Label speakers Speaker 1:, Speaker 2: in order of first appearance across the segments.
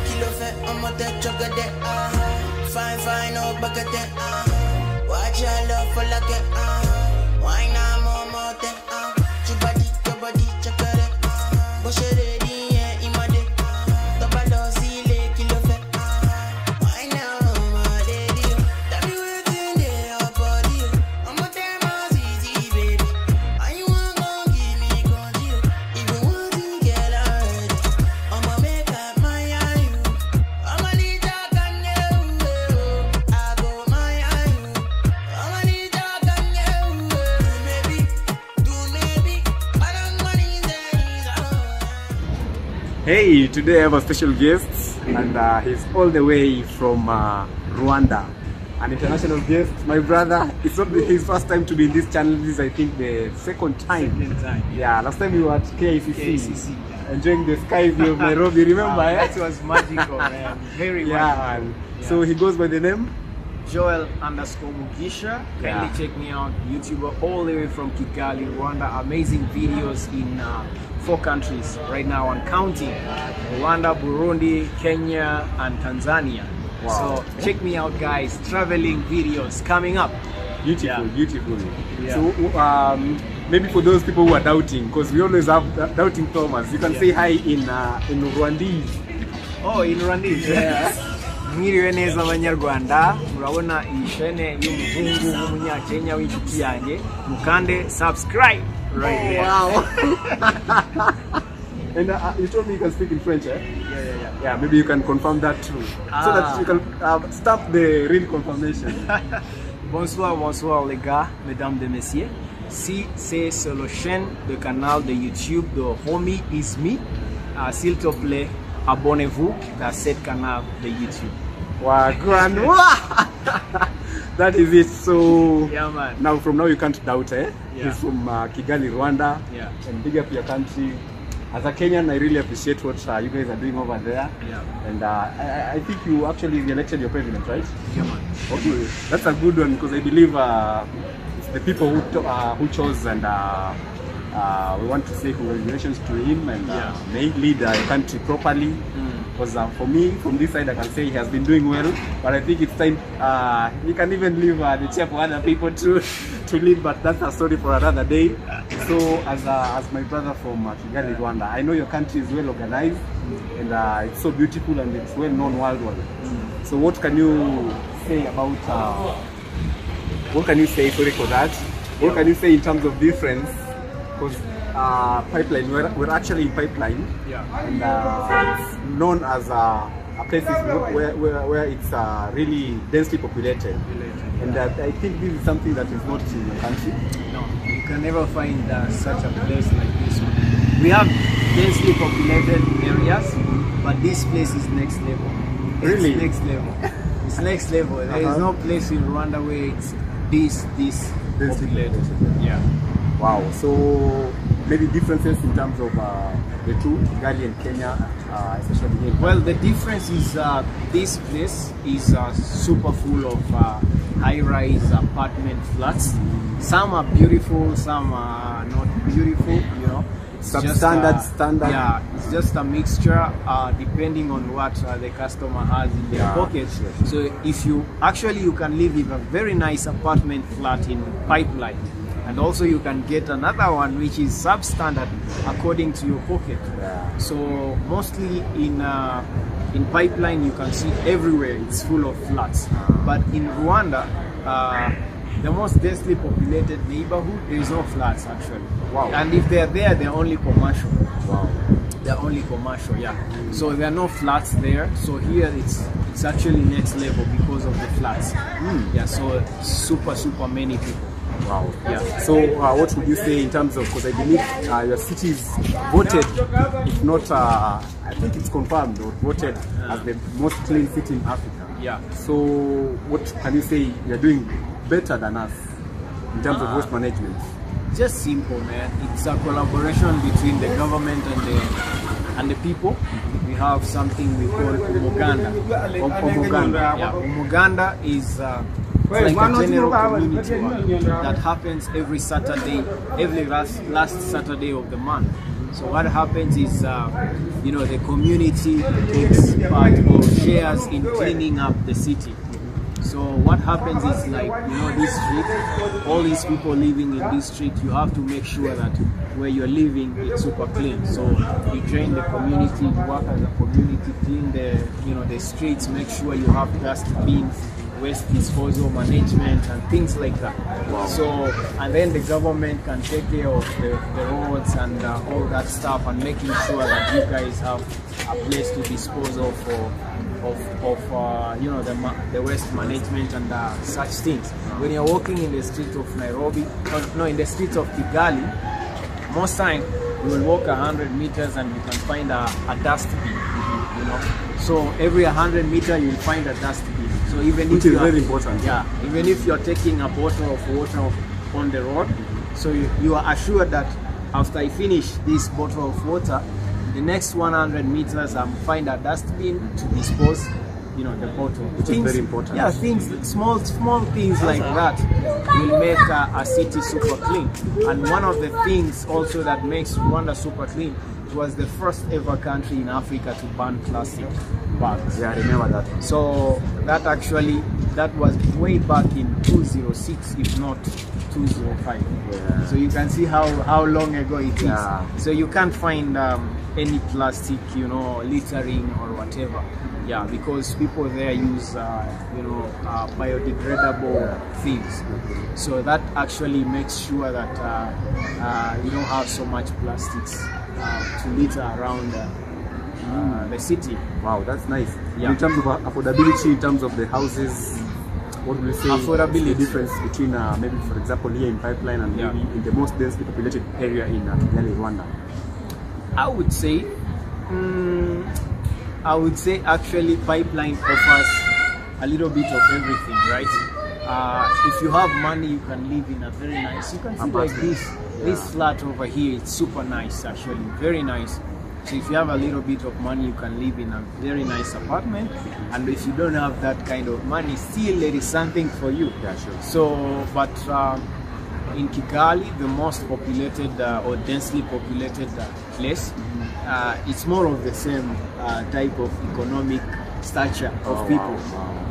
Speaker 1: Kilo fait on m'a tête chocolat. Fine fine oh baguette. Watch your love for like why not more than your body chocolate. Bush it in imade. Double zile kilo fait. Why now my lady? Tell me what's in your body. I'm a damn easy baby. I want gon' give me control. Even want to get out. I'ma make up my eye. I'ma need that can you. I go my eye. I'ma need that can you. Maybe. I don't money there.
Speaker 2: Hey, today I have a special guest, and he's all the way from Rwanda. An international guest, my brother. It's not his first time to be in this channel. This is, I think, the second time. Yeah, last time you were at KICC. Enjoying the sky view of Nairobi, remember?
Speaker 3: That was magical, man. Very magical.
Speaker 2: Yeah. So he goes by the name?
Speaker 3: Joel_MUGISHA. Kindly check me out, YouTuber all the way from Kigali, Rwanda. Amazing videos in 4 countries right now and counting: Rwanda, Burundi, Kenya, and Tanzania.
Speaker 2: Wow.
Speaker 3: So check me out, guys. Traveling videos coming up.
Speaker 2: Beautiful, beautiful.
Speaker 3: Yeah.
Speaker 2: So maybe for those people who are doubting, because we always have doubting Thomas, you can say hi in Rwandese.
Speaker 3: Oh, in Rwandese. Yeah. Mwiriwe neza abanyarwanda, murabona ishene y'umuhungu w'umunyakenya w'inshuti yanjye, mukande subscribe right there.
Speaker 2: Wow. And you told me you can speak in French, eh? Yeah, maybe you can confirm that too, so that you can stamp the real confirmation.
Speaker 3: Bonsoir les gars, mesdames et messieurs. Si c'est sur la chaîne, le canal de YouTube de Homie Is Me, s'il te plaît, abonnez-vous à cette canal de YouTube.
Speaker 2: Wow, grand. That is it. So
Speaker 3: yeah, man.
Speaker 2: Now from now you can't doubt, eh?
Speaker 3: Yeah.
Speaker 2: He's from Kigali, Rwanda.
Speaker 3: Yeah.
Speaker 2: And big up your country. As a Kenyan, I really appreciate what you guys are doing over there.
Speaker 3: Yeah.
Speaker 2: And I think you actually elected your president, right?
Speaker 3: Yeah, man.
Speaker 2: Okay, that's a good one, because I believe it's the people who chose, and we want to say congratulations to him, and may he lead the country properly. Because for me, from this side, I can say he has been doing well, but I think it's time he can even leave the chair for other people to lead, but that's a story for another day. So as my brother from Kigali, Rwanda, I know your country is well organized, and it's so beautiful, and it's well known worldwide. So what can you say about, what can you say, sorry for that, what can you say in terms of difference? Because pipeline, we're actually in pipeline, and it's known as a place where it's really densely populated, and I think this is something that is not in your country.
Speaker 3: No, you can never find such a place like this one. We have densely populated areas, but this place is next level.
Speaker 2: Really?
Speaker 3: It's next level. It's next level. There is no place in Rwanda where it's this populated. Yeah.
Speaker 2: Wow. So maybe differences in terms of the two, Kigali and Kenya, especially here.
Speaker 3: Well, the difference is this place is super full of high-rise apartment flats. Some are beautiful, some are not beautiful, you know.
Speaker 2: Standard.
Speaker 3: Yeah, it's just a mixture depending on what the customer has in their pocket.
Speaker 2: Sure.
Speaker 3: So if you can live in a very nice apartment flat in Pipeline, and also you can get another one which is substandard according to your pocket.
Speaker 2: Yeah.
Speaker 3: So mostly in Pipeline you can see everywhere it's full of flats, but in Rwanda, the most densely populated neighborhood, there is no flats actually.
Speaker 2: Wow.
Speaker 3: And if they're there, they're only commercial.
Speaker 2: Wow.
Speaker 3: They're only commercial, yeah. So there are no flats there. So here it's actually next level because of the flats. Yeah. So super many people.
Speaker 2: Wow. Yeah. So what would you say in terms of, because I believe your city is voted, if not, I think it's confirmed, or voted as the most clean city in Africa.
Speaker 3: Yeah.
Speaker 2: So what can you say you're doing better than us in terms of waste management?
Speaker 3: Just simple, man. It's a collaboration between the government and the people. We have something we call umuganda. Yeah. Umuganda is like a general community work that happens every Saturday, every last Saturday of the month. So what happens is, you know, the community takes part or shares in cleaning up the city. So what happens is, like, you know, this street, all these people living in this street, you have to make sure that where you're living it's super clean. So you join the community, work as a community, clean the, you know, the streets, make sure you have dust bins, waste disposal management and things like that. Wow. So, and then the government can take care of the roads and all that stuff, and making sure that you guys have a place to dispose of you know, the waste management and such things. When you're walking in the street of Nairobi, or no, in the streets of Kigali, most time you will walk 100 meters and you can find a dust bin, you know. So every 100 meters you will find a dust bin. So even
Speaker 2: which
Speaker 3: if
Speaker 2: is very important.
Speaker 3: Yeah, even if you're taking a bottle of water on the road, so you are assured that after I finish this bottle of water, the next 100 meters I'm find a dustbin to dispose, you know, the bottle.
Speaker 2: Which is very important.
Speaker 3: Yeah, things, small things like that will make a city super clean. And one of the things also that makes Rwanda super clean, it was the first ever country in Africa to ban plastic bags.
Speaker 2: Yeah, I remember that.
Speaker 3: So that actually, that was way back in 2006, if not 2005.
Speaker 2: Yeah.
Speaker 3: So you can see how long ago it is.
Speaker 2: Yeah.
Speaker 3: So you can't find any plastic, you know, littering or whatever. Yeah, because people there use, you know, biodegradable things. So that actually makes sure that you don't have so much plastics to litter around the city.
Speaker 2: Wow, that's nice.
Speaker 3: Yeah.
Speaker 2: In terms of affordability, in terms of the houses, what will you say
Speaker 3: Affordability.
Speaker 2: is the difference between maybe, for example, here in Pipeline and maybe in the most densely populated area in Kigali, Rwanda?
Speaker 3: I would say actually Pipeline offers a little bit of everything, right? If you have money, you can live in a very nice, you can see like this flat over here, it's super nice actually, very nice. So if you have a little bit of money, you can live in a very nice apartment. And if you don't have that kind of money, still there is something for you.
Speaker 2: Yeah, sure.
Speaker 3: So, but in Kigali, the most populated or densely populated place, it's more of the same type of economic stature of people,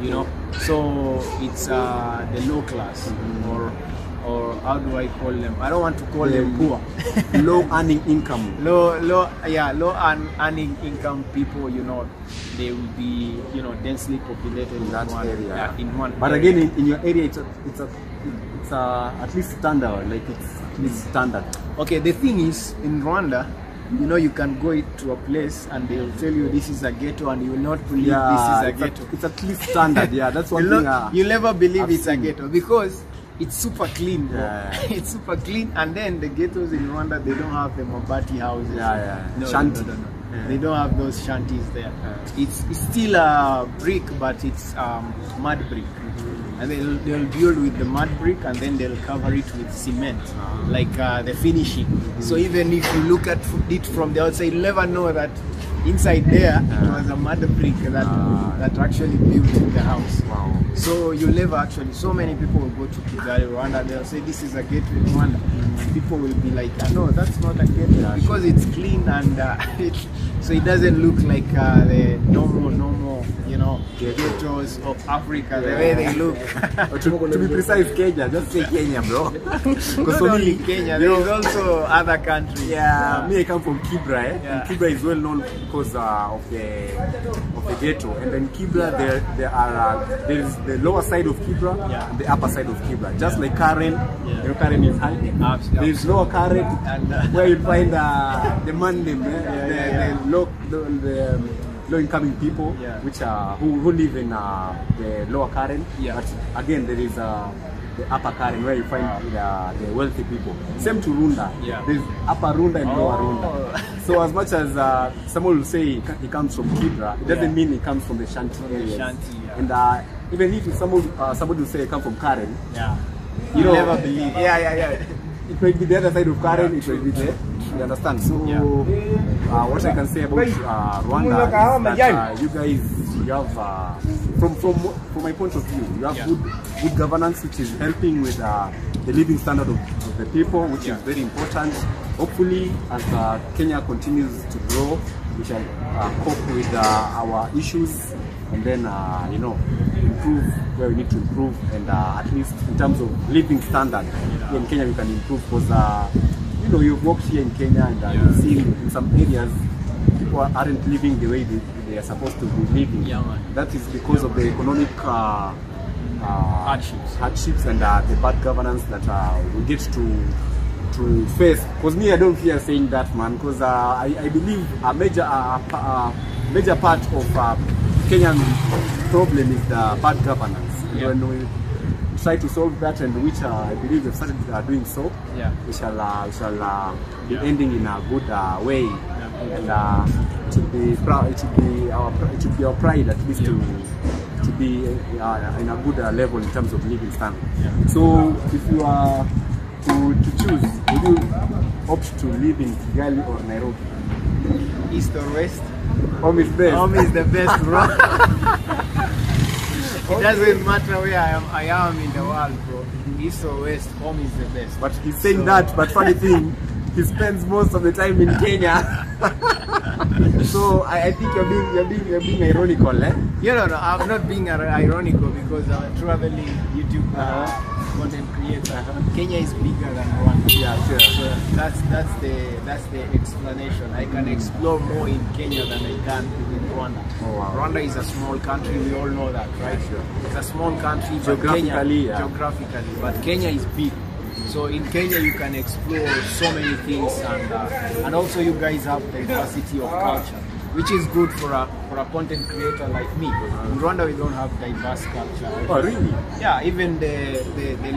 Speaker 3: you know. So it's the low class, or how do I call them? I don't want to call them poor.
Speaker 2: Low earning income.
Speaker 3: Low earning income people, you know, they will be, you know, densely populated in
Speaker 2: that
Speaker 3: one
Speaker 2: area.
Speaker 3: In one.
Speaker 2: But
Speaker 3: area.
Speaker 2: again, in your area, it's at least standard. Like it's at least standard.
Speaker 3: Okay, the thing is, in Rwanda, you know, you can go to a place and they'll tell you this is a ghetto, and you will not believe this is a ghetto.
Speaker 2: It's at least standard. Yeah, that's one thing.
Speaker 3: You'll never believe
Speaker 2: I've
Speaker 3: it's
Speaker 2: seen.
Speaker 3: a ghetto because it's super clean, bro.
Speaker 2: Yeah.
Speaker 3: It's super clean, and then the ghettos in Rwanda, they don't have the mabati houses.
Speaker 2: No.
Speaker 3: Shanty. No. Yeah. They don't have those shanties there. Yeah. It's still a brick, but it's mud brick. And they'll build with the mud brick, and then they'll cover it with cement, like the finishing. So even if you look at it from the outside, you'll never know that inside there it was a mud brick that actually built the house.
Speaker 2: Wow.
Speaker 3: So you'll never actually, so many people will go to Kigali, Rwanda, they'll say this is a ghetto in Rwanda. People will be like, no, that's not a ghetto, because it's clean and so it doesn't look like the normal, you know, ghettos of Africa, the way they look.
Speaker 2: to be precise, Kenya, just say Kenya, bro.
Speaker 3: Not only Kenya, there is also other countries.
Speaker 2: Yeah, me, I come from Kibra,
Speaker 3: Yeah.
Speaker 2: and Kibra is well known because of the ghetto. And then Kibra, there is the lower side of Kibra and the upper side of Kibra. Just like Karen, you know, Karen is high. There is lower Karen, and where you find the Mandem, the low-incoming people, which are who live in the lower Karen. But again, there is the upper Karen, where you find the wealthy people. Same to Runda. There's upper Runda and lower Runda. So as much as someone will say he comes from Kibra, it doesn't mean he comes from the shanty areas. And even if somebody will say he comes from Karen, you know, never believe. It might be the other side of Karen, it might be there. You understand? So, what I can say about Rwanda is that you guys, you have, from my point of view, you have good governance, which is helping with the living standard of the people, which is very important. Hopefully, as Kenya continues to grow, we shall cope with our issues, and then you know, improve where we need to improve, and at least in terms of living standard here in Kenya we can improve, because you know, you've worked here in Kenya and you've seen in some areas people aren't living the way they are supposed to be living. That is because of the economic hardships and the bad governance that we get to face. Because me, I don't fear saying that, man, because I believe a major part of Kenyan problem is the bad governance. When we try to solve that, and which I believe we've started doing so, we shall be ending in a good way, and it should be our pride at least to be in a good level in terms of living standard. So if you are to choose, would you opt to live in Kigali or Nairobi?
Speaker 3: East or west?
Speaker 2: Home is best.
Speaker 3: Home is the best, bro. It doesn't matter where I am in the world, bro. East or west, home is the best.
Speaker 2: But he's saying that, but funny thing, he spends most of the time in Kenya. So I think you're being ironical, eh?
Speaker 3: No, I'm not being ironical, because I'm a traveling YouTube content creator. Kenya is bigger than Rwanda.
Speaker 2: Yeah, sure.
Speaker 3: So that's the explanation. I can explore more in Kenya than I can in Rwanda.
Speaker 2: Oh, wow.
Speaker 3: Rwanda is a small country, we all know that, right?
Speaker 2: Sure.
Speaker 3: It's a small country, but
Speaker 2: Geographically,
Speaker 3: geographically, but Kenya is big. So in Kenya you can explore so many things, and also you guys have diversity of culture, which is good for a content creator like me. In Rwanda we don't have diverse culture.
Speaker 2: Oh really?
Speaker 3: Yeah, even the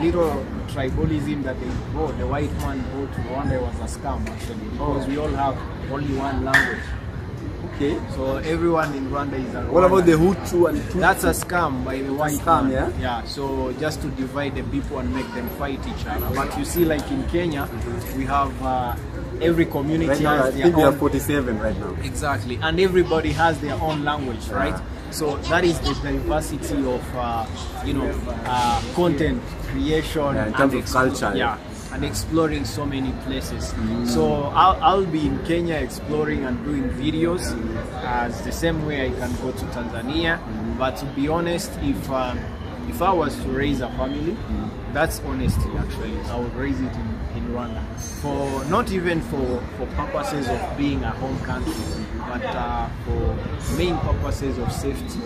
Speaker 3: little tribalism that they brought, the white man brought to Rwanda, was a scam actually, because we all have only one language.
Speaker 2: Okay.
Speaker 3: So everyone in Rwanda is a Rwanda.
Speaker 2: What about the Hutu and Tutsi?
Speaker 3: That's a scam by the white man.
Speaker 2: Yeah?
Speaker 3: So just to divide the people and make them fight each other. But you see, like in Kenya, we have every community
Speaker 2: right now,
Speaker 3: has
Speaker 2: I think
Speaker 3: their
Speaker 2: we
Speaker 3: own.
Speaker 2: have 47 right now.
Speaker 3: Exactly, and everybody has their own language, right? So that is the diversity of content creation
Speaker 2: in terms of culture.
Speaker 3: And exploring so many places. So I'll be in Kenya exploring and doing videos as the same way I can go to Tanzania. But to be honest, if I was to raise a family, that's honesty actually, I would raise it in Rwanda. For not even for purposes of being a home country, but for main purposes of safety.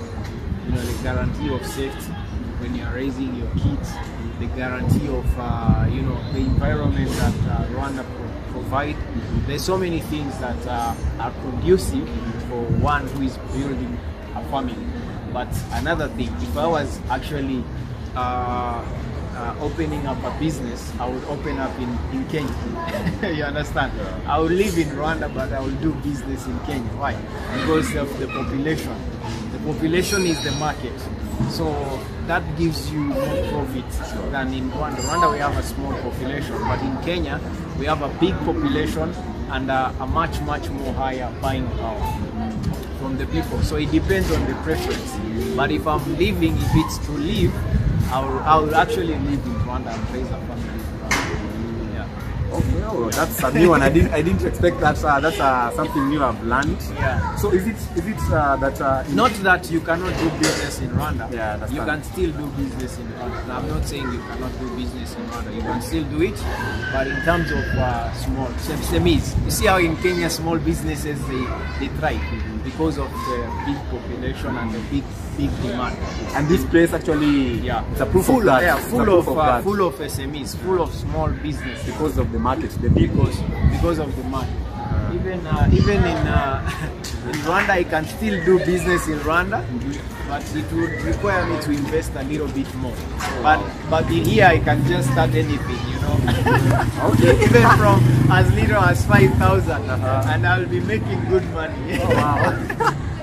Speaker 3: You know, the guarantee of safety when you are raising your kids, the guarantee of the environment that Rwanda provide. There's so many things that are conducive for one who is building a family. But another thing, if I was actually opening up a business, I would open up in Kenya. You understand? I will live in Rwanda, but I will do business in Kenya. Why? Because of the population. The population is the market. So that gives you more profit than in Rwanda. Rwanda we have a small population, but in Kenya we have a big population and a much more higher buying power from the people. So it depends on the preference. But if I'm living, if it's to live, I will actually live in Rwanda and raise a family.
Speaker 2: Okay, oh, that's a new one. I didn't expect that. That's something new I've learned.
Speaker 3: Yeah.
Speaker 2: So is it that
Speaker 3: not that you cannot do business in Rwanda?
Speaker 2: Yeah, that's
Speaker 3: you can still do business in Rwanda. Now, I'm not saying you cannot do business in Rwanda. You can still do it, but in terms of small SMEs, you see how in Kenya small businesses they thrive because of the big population and the big demand.
Speaker 2: And this place actually, it's a proof of that.
Speaker 3: Yeah, full of SMEs, full of small business
Speaker 2: because of the market,
Speaker 3: because of the market. Even in Rwanda, I can still do business in Rwanda, but it would require me to invest a little bit more. But in here, I can just start anything, you know. Okay. Even from as little as 5,000, and I'll be making good money.
Speaker 2: Oh, wow.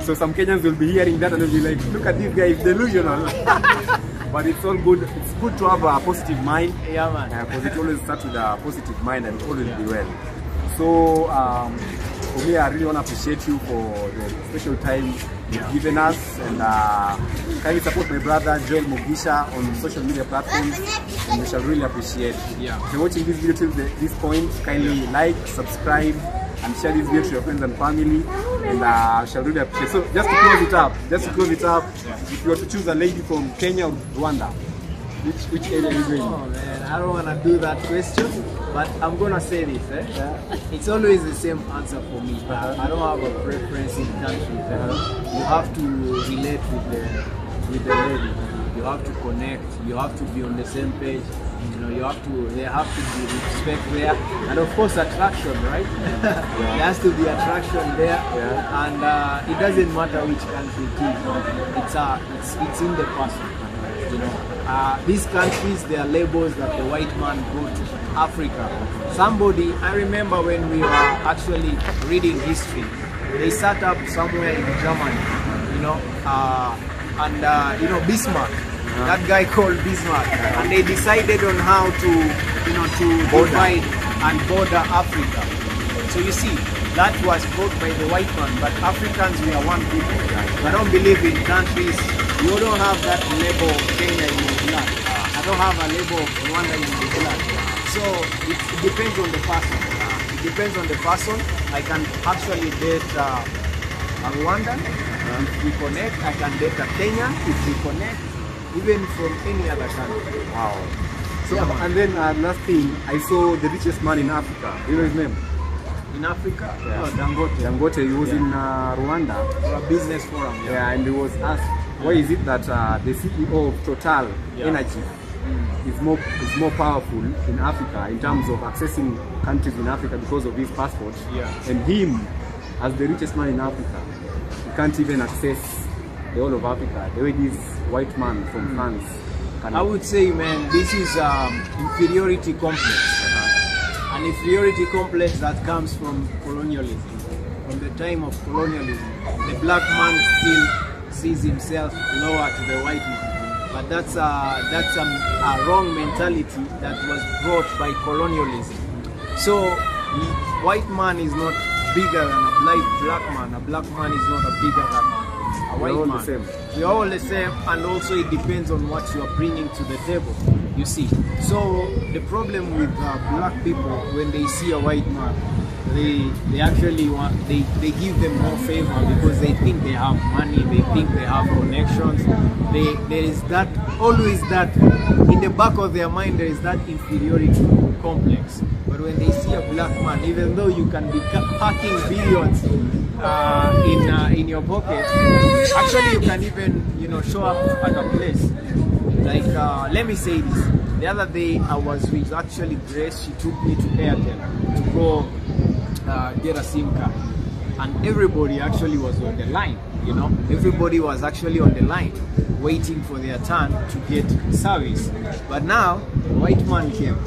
Speaker 2: So some Kenyans will be hearing that and they'll be like, look at this guy, he's delusional. But it's all good. It's good to have a positive mind.
Speaker 3: Yeah, man.
Speaker 2: Because it always starts with a positive mind and always be well. So for me, I really want to appreciate you for the special time you've given us, and kindly support my brother Joel MUGISHA on social media platforms, and we shall really appreciate.
Speaker 3: Yeah.
Speaker 2: If you're watching this video till this point, kindly like, subscribe, and share this video to your friends and family, and I shall really appreciate. So just to close it up, if you were to choose a lady from Kenya or Rwanda, which area are you going?
Speaker 3: Oh man, I don't want to do that question, but I'm gonna say this. It's always the same answer for me. I don't have a preference in countries. You have to relate with the lady. You have to connect. You have to be on the same page. You know, there have to be respect there, and of course attraction, right? There has to be attraction there, and it doesn't matter which country it is. It's in the person. You know, these countries, they are labels that the white man brought to Africa. I remember when we were actually reading history, they set up somewhere in Germany, you know, you know, Bismarck, that guy called Bismarck, and they decided on how to, you know, to divide and border Africa. So you see, that was brought by the white man, but Africans, we are one people. I don't believe in countries. You don't have that label of Kenya in your blood. I don't have a label of Rwanda in my blood. So it depends on the person. It depends on the person. I can actually date a Rwandan if we connect. I can date a Kenyan if we connect, even from any other country.
Speaker 2: Wow. So, and then last thing, I saw the richest man in Africa. You know his name?
Speaker 3: In Africa?
Speaker 2: Yeah.
Speaker 3: Oh, Dangote.
Speaker 2: Dangote, he was in Rwanda.
Speaker 3: For a business forum.
Speaker 2: Yeah, and he was asked, why is it that the CEO of Total Energy is more powerful in Africa in terms of accessing countries in Africa because of his passport? And him, as the richest man in Africa, he can't even access the whole of Africa the way this white man from France can.
Speaker 3: I would say, man, this is inferiority complex. An inferiority complex that comes from colonialism. From the time of colonialism, the black man still sees himself lower to the white man, but that's a wrong mentality that was brought by colonialism. So the white man is not bigger than a black man. A black man is not bigger than a white man. We are all the same, and also it depends on what you are bringing to the table. You see, so the problem with black people, when they see a white man, they actually they give them more favor because they think they have money, they think they have connections. There is that, always that in the back of their mind, there is that inferiority complex. But when they see a black man, even though you can be packing billions in your pocket, actually you can even, you know, show up at a place. Like let me say this. The other day I was with actually Grace. She took me to Airtel to go get a SIM card, and everybody actually was on the line. You know, everybody was actually on the line waiting for their turn to get service. But now the white man came.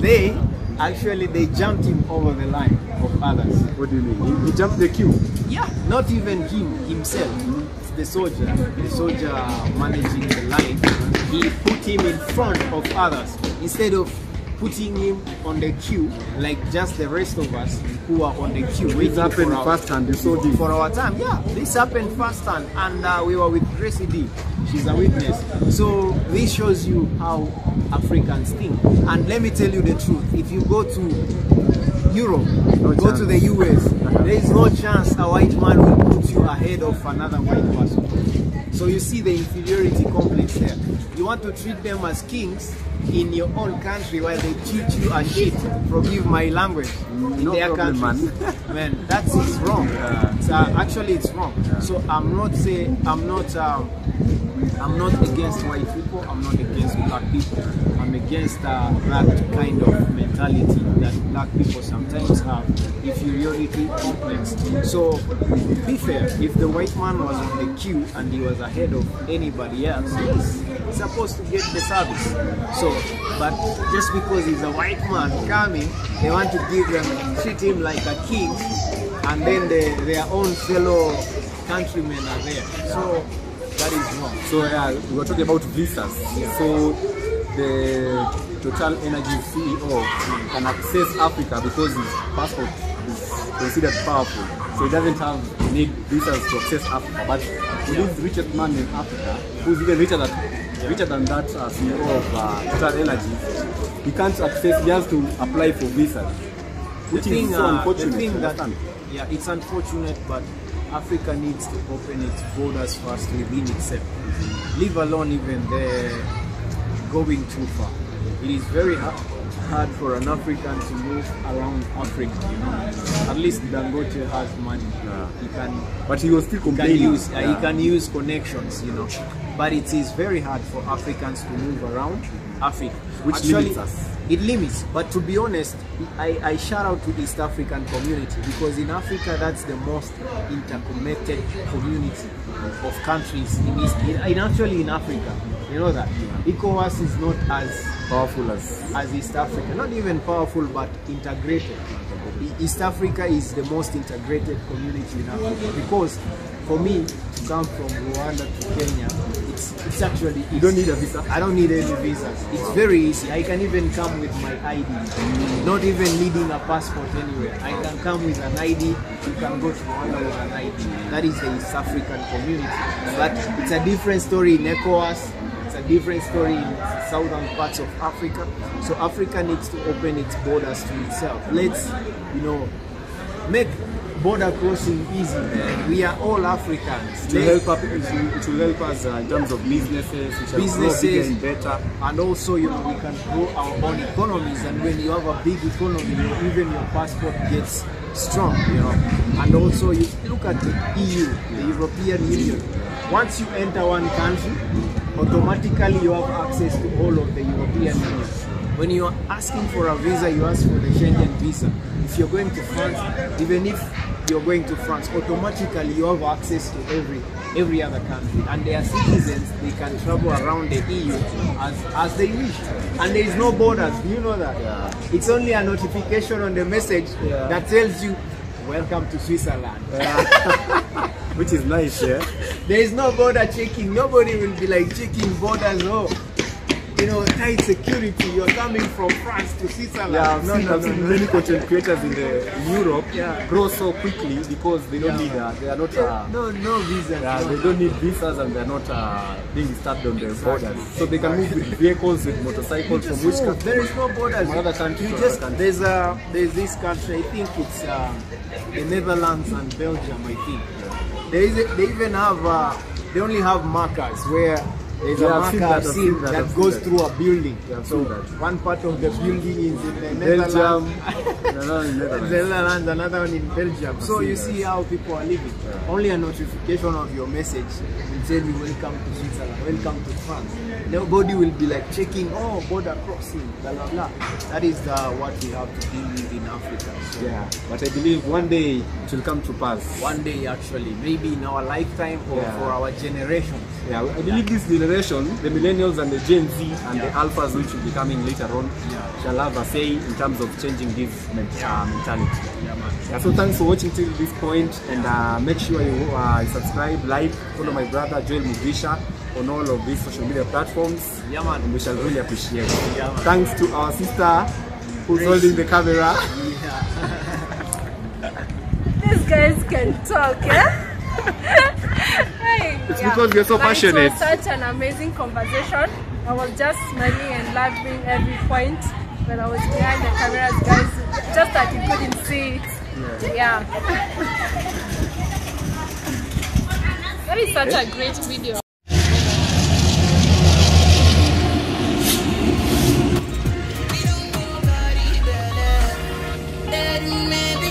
Speaker 3: They jumped him over the line of others.
Speaker 2: What do you mean? He jumped the queue?
Speaker 3: Yeah, not even himself. It's the soldier managing the line. He put him in front of others instead of putting him on the queue like just the rest of us who are on the queue waiting
Speaker 2: happened firsthand. You saw this
Speaker 3: for our time. Yeah, this happened firsthand, and we were with Gracie D. She's a witness. So this shows you how Africans think. And let me tell you the truth: if you go to Europe, go to the US, there is no chance a white man will put you ahead of another white person. So you see the inferiority complex there. You want to treat them as kings in your own country while they treat you as shit. Forgive my language. In
Speaker 2: no
Speaker 3: their
Speaker 2: problem,
Speaker 3: countries, man, that's wrong. Actually, it's wrong. So I'm not against white people. I'm not against black people. I'm against that kind of mentality that black people sometimes have, inferiority complex. So be fair. If the white man was on the queue and he was ahead of anybody else, he's supposed to get the service. So, but just because he's a white man coming, they want to treat him like a king, and then their own fellow countrymen are there. So that is wrong.
Speaker 2: So we were talking about visas. So the Total Energy CEO can access Africa because his passport is considered powerful. So he doesn't have need visas to access Africa. But he is the richest man in Africa, who's even richer than that CEO of Total Energy. He can't access, he has to apply for visas. Which is so unfortunate.
Speaker 3: Yeah, it's unfortunate, but Africa needs to open its borders first within itself. Leave alone even the going too far. It is very hard for an African to move around Africa, you know. At least Dangote has money. He can,
Speaker 2: but he was still complaining.
Speaker 3: He can use connections, you know. But it is very hard for Africans to move around Africa.
Speaker 2: Which limits us.
Speaker 3: It limits, but to be honest, I shout out to the East African community, because in Africa that's the most interconnected community of countries actually in Africa. You know that ECOWAS is not as
Speaker 2: powerful as
Speaker 3: East Africa, not even powerful, but integrated. East Africa is the most integrated community in Africa, because for me to come from Rwanda to Kenya, it's actually easy.
Speaker 2: You don't need a visa?
Speaker 3: I don't need any visas. It's very easy. I can even come with my ID, not even needing a passport anywhere. I can come with an ID. You can go to Rwanda with an ID. That is the East African community. But it's a different story in ECOWAS. It's a different story in southern parts of Africa. So Africa needs to open its borders to itself. Let's, you know, make border crossing easy, man. We are all Africans.
Speaker 2: It will help us in terms of businesses, which are grow bigger and better.
Speaker 3: And also, you know, we can grow our own economies. And when you have a big economy, you know, even your passport gets strong, you know. And also, you look at the EU, the European Union. Once you enter one country, automatically you have access to all of the European Union. When you are asking for a visa, you ask for the Schengen visa. If you're going to France, even if you're going to France, automatically you have access to every other country. And their citizens, they can travel around the EU as they wish. And there is no borders. Do you know that?
Speaker 2: Yeah.
Speaker 3: It's only a notification on the message that tells you, welcome to Switzerland.
Speaker 2: Yeah. Which is nice, yeah?
Speaker 3: There is no border checking. Nobody will be like checking borders. Oh, you know, tight security. You're coming from France to Switzerland.
Speaker 2: Yeah, I've seen many content creators in Europe grow so quickly because they don't need they are not
Speaker 3: no visas.
Speaker 2: Yeah, they don't need visas, and they're not being stopped on the borders. So they can move with vehicles, with motorcycles from which country?
Speaker 3: There is no borders.
Speaker 2: From another country.
Speaker 3: There's this country. I think it's the Netherlands and Belgium. I think they even have they only have markers where there's a marker that goes through a building. So one part of the building is in the Netherlands, Netherlands, another one in Belgium. So you see how people are living. Only a notification of your message will tell you welcome to Switzerland, welcome to France. Nobody will be like checking, oh, border crossing, blah blah blah. That is what we have to deal with in Africa. So
Speaker 2: yeah, but I believe one day it will come to pass.
Speaker 3: One day, actually, maybe in our lifetime or for our generations.
Speaker 2: Yeah, I believe this generation, the millennials and the Gen Z and the alphas, which will be coming later on, shall have a say in terms of changing this mentality. So thanks for watching till this point, and make sure you subscribe, like, follow my brother Joel Mugisha on all of these social media platforms. And we shall really appreciate it. Thanks to our sister who's holding the camera.
Speaker 4: These guys can talk, yeah? Hey,
Speaker 2: it's because we're so passionate.
Speaker 4: It was such an amazing conversation. I was just smiling and laughing every point when I was behind the cameras, guys. Just that you couldn't see it. Yeah. That is such a great video.
Speaker 1: Maybe,